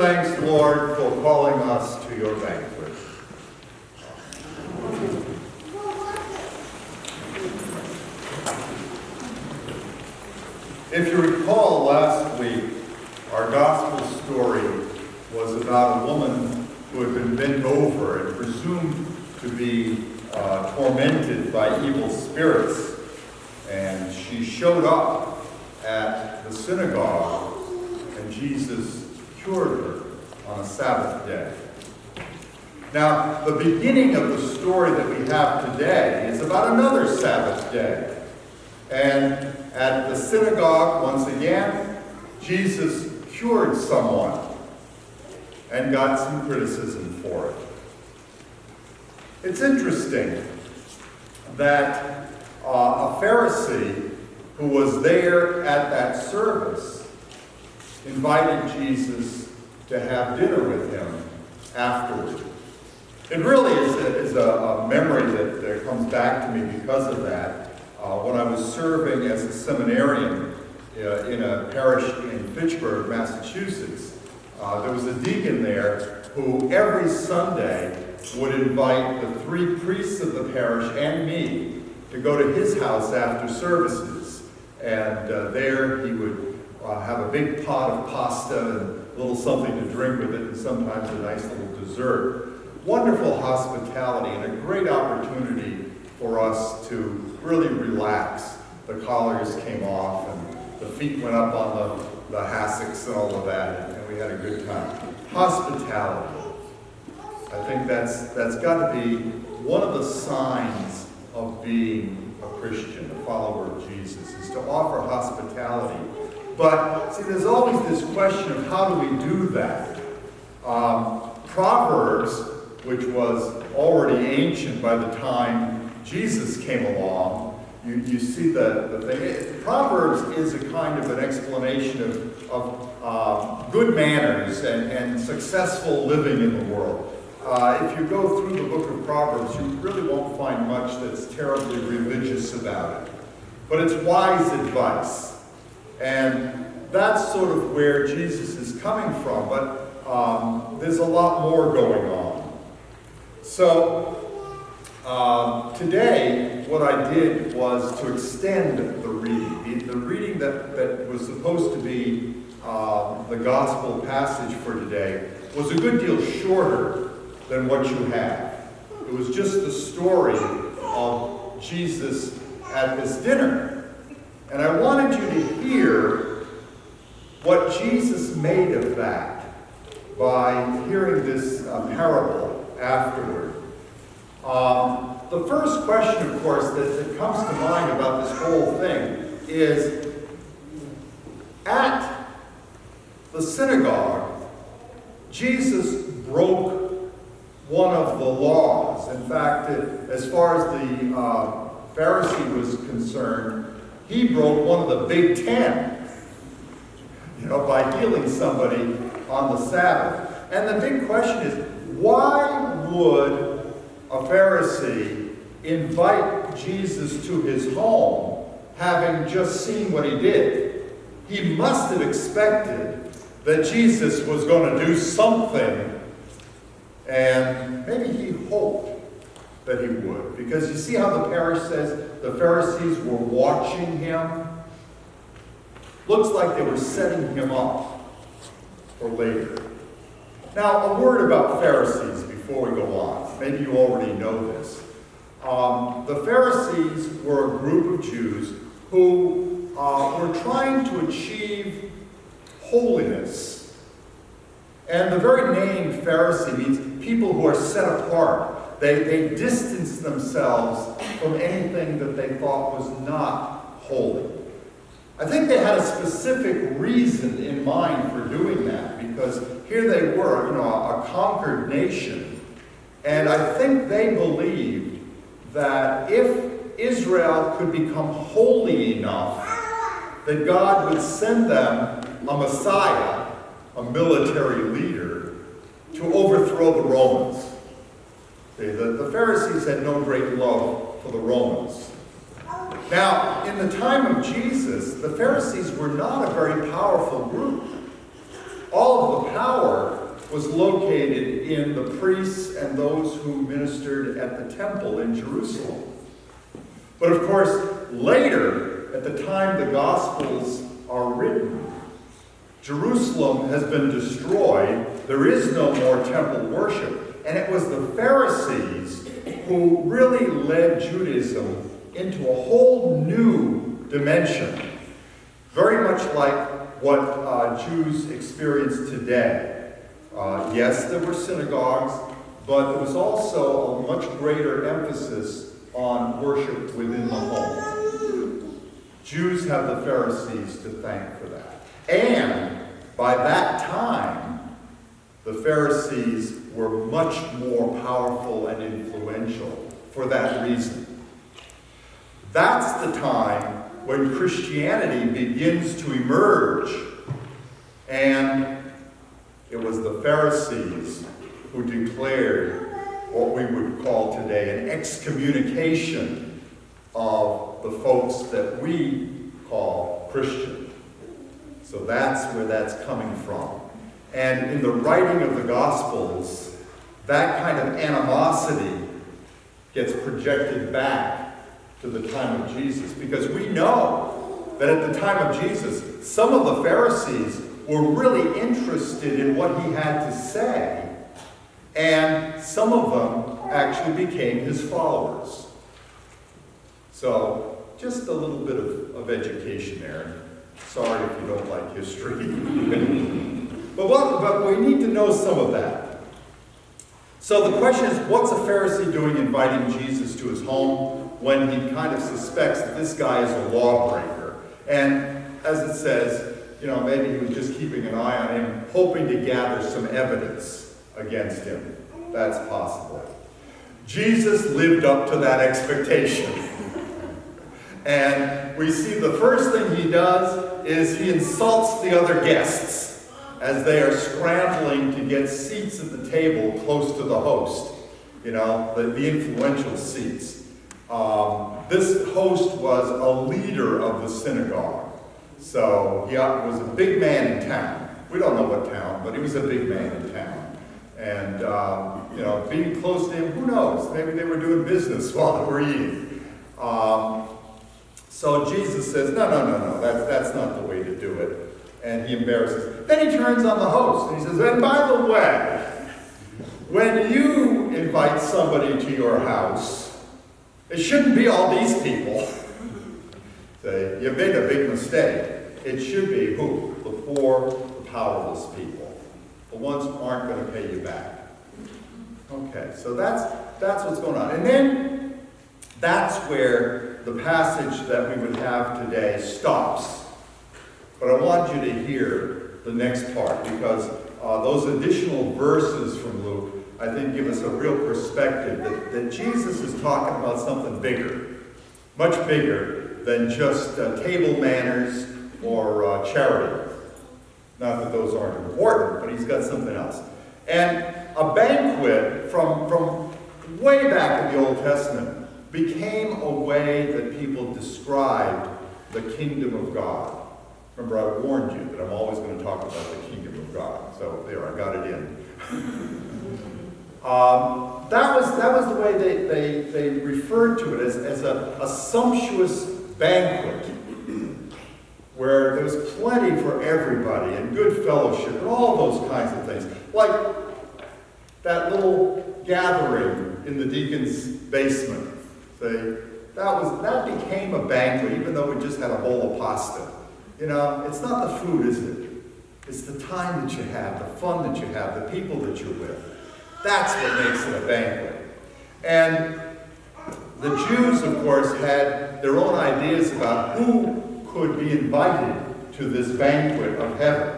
Thanks, Lord, for calling us to your banquet. If you recall, last week, our gospel story was about a woman who had been bent over and presumed to be tormented by evil spirits. And she showed up at the synagogue, and Jesus cured her on a Sabbath day. Now, the beginning of the story that we have today is about another Sabbath day. And at the synagogue, once again, Jesus cured someone and got some criticism for it. It's interesting that a Pharisee who was there at that service invited Jesus to have dinner with him afterward. It really is a memory that comes back to me because of that. When I was serving as a seminarian in a parish in Fitchburg, Massachusetts, there was a deacon there who every Sunday would invite the 3 priests of the parish and me to go to his house after services. And there he would have a big pot of pasta and a little something to drink with it, and sometimes a nice little dessert. Wonderful hospitality and a great opportunity for us to really relax. The collars came off and the feet went up on the hassocks and all of that, and we had a good time. Hospitality. I think that's got to be one of the signs of being a Christian, a follower of Jesus, is to offer hospitality. But, see, there's always this question of how do we do that? Proverbs, which was already ancient by the time Jesus came along, you see the thing. Proverbs is a kind of an explanation of good manners and successful living in the world. If you go through the book of Proverbs, you really won't find much that's terribly religious about it. But it's wise advice. And that's sort of where Jesus is coming from, but there's a lot more going on. So today, what I did was to extend the reading. The reading that was supposed to be the gospel passage for today was a good deal shorter than what you have. It was just the story of Jesus at this dinner. And I wanted you to hear what Jesus made of that by hearing this parable afterward. The first question, of course, that comes to mind about this whole thing is, at the synagogue, Jesus broke one of the laws. In fact, as far as the Pharisee was concerned, he broke one of the Big Ten, by healing somebody on the Sabbath. And the big question is, why would a Pharisee invite Jesus to his home, having just seen what he did? He must have expected that Jesus was going to do something, and maybe he hoped that he would. Because you see how the parish says the Pharisees were watching him? Looks like they were setting him up for later. Now, a word about Pharisees before we go on. Maybe you already know this. The Pharisees were a group of Jews who were trying to achieve holiness. And the very name Pharisee means people who are set apart. They distanced themselves from anything that they thought was not holy. I think they had a specific reason in mind for doing that, because here they were, a conquered nation. And I think they believed that if Israel could become holy enough, that God would send them a Messiah, a military leader, to overthrow the Romans. The Pharisees had no great love for the Romans. Now, in the time of Jesus, the Pharisees were not a very powerful group. All of the power was located in the priests and those who ministered at the temple in Jerusalem. But of course, later, at the time the Gospels are written, Jerusalem has been destroyed. There is no more temple worship. And it was the Pharisees who really led Judaism into a whole new dimension, very much like what Jews experience today. Yes, there were synagogues, but there was also a much greater emphasis on worship within the home. Jews have the Pharisees to thank for that. And by that time, the Pharisees were much more powerful and influential for that reason. That's the time when Christianity begins to emerge. And it was the Pharisees who declared what we would call today an excommunication of the folks that we call Christian. So that's where that's coming from. And in the writing of the Gospels, that kind of animosity gets projected back to the time of Jesus, because we know that at the time of Jesus, some of the Pharisees were really interested in what he had to say, and some of them actually became his followers. So, just a little bit of education there. Sorry if you don't like history. But we need to know some of that. So the question is, what's a Pharisee doing inviting Jesus to his home when he kind of suspects that this guy is a lawbreaker? And as it says, maybe he was just keeping an eye on him, hoping to gather some evidence against him. That's possible. Jesus lived up to that expectation. And we see the first thing he does is he insults the other guests as they are scrambling to get seats at the table close to the host, the influential seats. This host was a leader of the synagogue. So he was a big man in town. We don't know what town, but he was a big man in town. And, being close to him, who knows? Maybe they were doing business while they were eating. So Jesus says, no, that's not the way to do it. And he embarrasses. Then he turns on the host and he says, and by the way, when you invite somebody to your house, it shouldn't be all these people. Say, you made a big mistake. It should be who? The poor, the powerless people. The ones who aren't going to pay you back. Okay, so that's what's going on. And then that's where the passage that we would have today stops. But I want you to hear the next part, because those additional verses from Luke, I think, give us a real perspective that Jesus is talking about something bigger, much bigger than just table manners or charity. Not that those aren't important, but he's got something else. And a banquet from way back in the Old Testament became a way that people described the kingdom of God. Remember, I warned you that I'm always going to talk about the kingdom of God. So there, I got it in. That was the way they referred to it, as a sumptuous banquet where there was plenty for everybody and good fellowship and all those kinds of things. Like that little gathering in the deacon's basement. That became a banquet, even though we just had a bowl of pasta. It's not the food, is it? It's the time that you have, the fun that you have, the people that you're with. That's what makes it a banquet. And the Jews, of course, had their own ideas about who could be invited to this banquet of heaven.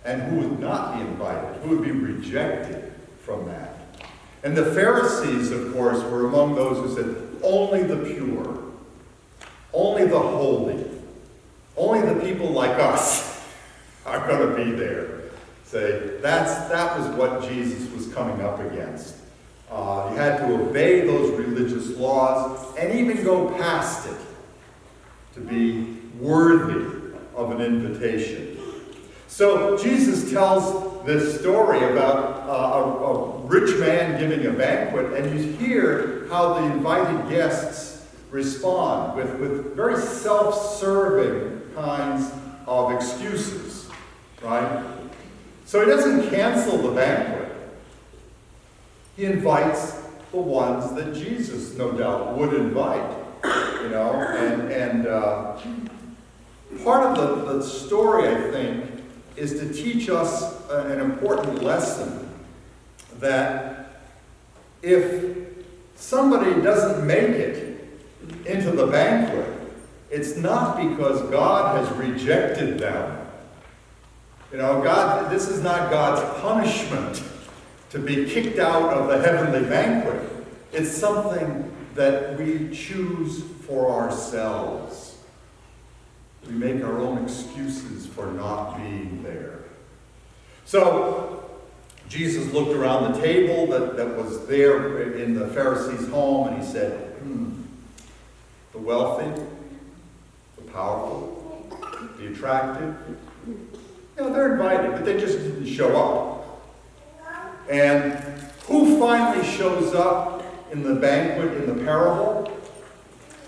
And who would not be invited, who would be rejected from that. And the Pharisees, of course, were among those who said, only the pure, only the holy, only the people like us are going to be there. That was what Jesus was coming up against. You had to obey those religious laws and even go past it to be worthy of an invitation. So Jesus tells this story about a rich man giving a banquet, and you hear how the invited guests respond with very self-serving kinds of excuses, right? So he doesn't cancel the banquet. He invites the ones that Jesus, no doubt, would invite, and part of the story, I think, is to teach us an important lesson that if somebody doesn't make it into the banquet, it's not because God has rejected them. This is not God's punishment to be kicked out of the heavenly banquet. It's something that we choose for ourselves. We make our own excuses for not being there. So, Jesus looked around the table that was there in the Pharisee's home, and he said, the wealthy, the powerful, the attractive, they're invited, but they just didn't show up. And who finally shows up in the banquet in the parable?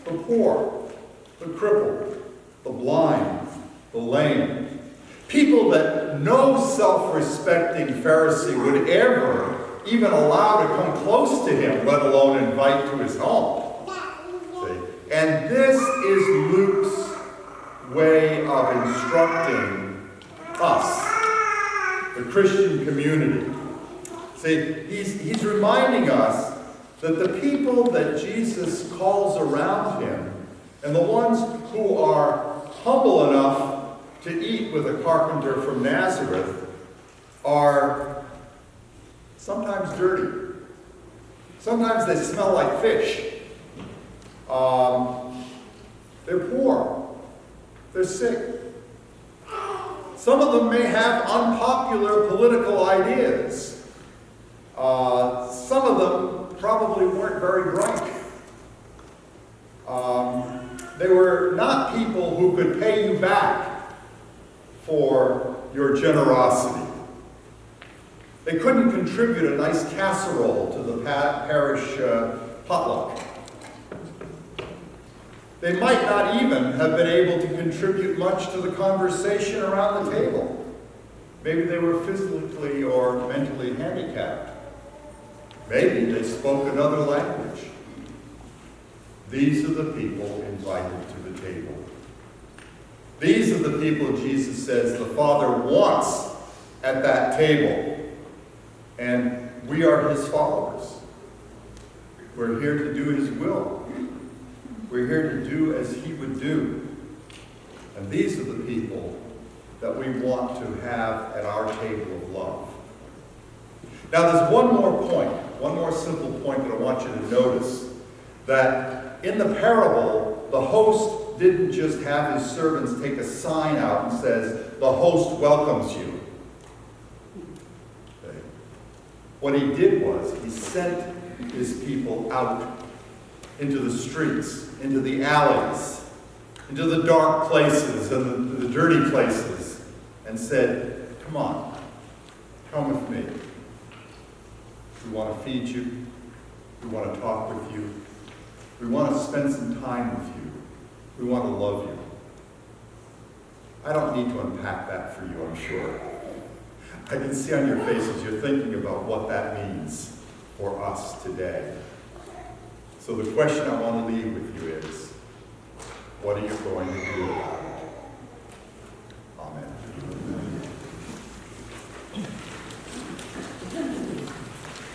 The poor, the crippled, the blind, the lame. People that no self-respecting Pharisee would ever even allow to come close to him, let alone invite to his home. See? And this is Luke's way of instructing us, the Christian community. See, he's reminding us that the people that Jesus calls around him, and the ones who are humble enough to eat with a carpenter from Nazareth, are sometimes dirty. Sometimes they smell like fish. They're poor. They're sick. Some of them may have unpopular political ideas. Some of them probably weren't very bright. They were not people who could pay you back for your generosity. They couldn't contribute a nice casserole to the parish potluck. They might not even have been able to contribute much to the conversation around the table. Maybe they were physically or mentally handicapped. Maybe they spoke another language. These are the people invited to the table. These are the people Jesus says the Father wants at that table. And we are his followers. We're here to do his will. We're here to do as he would do. And these are the people that we want to have at our table of love. Now there's one more simple point that I want you to notice. That in the parable, the host didn't just have his servants take a sign out and says, the host welcomes you. Okay. What he did was, he sent his people out into the streets, into the alleys, into the dark places and the dirty places, and said, come on, come with me. We want to feed you. We want to talk with you. We want to spend some time with you. We want to love you. I don't need to unpack that for you, I'm sure. I can see on your faces you're thinking about what that means for us today. So the question I want to leave with you is, what are you going to do about it?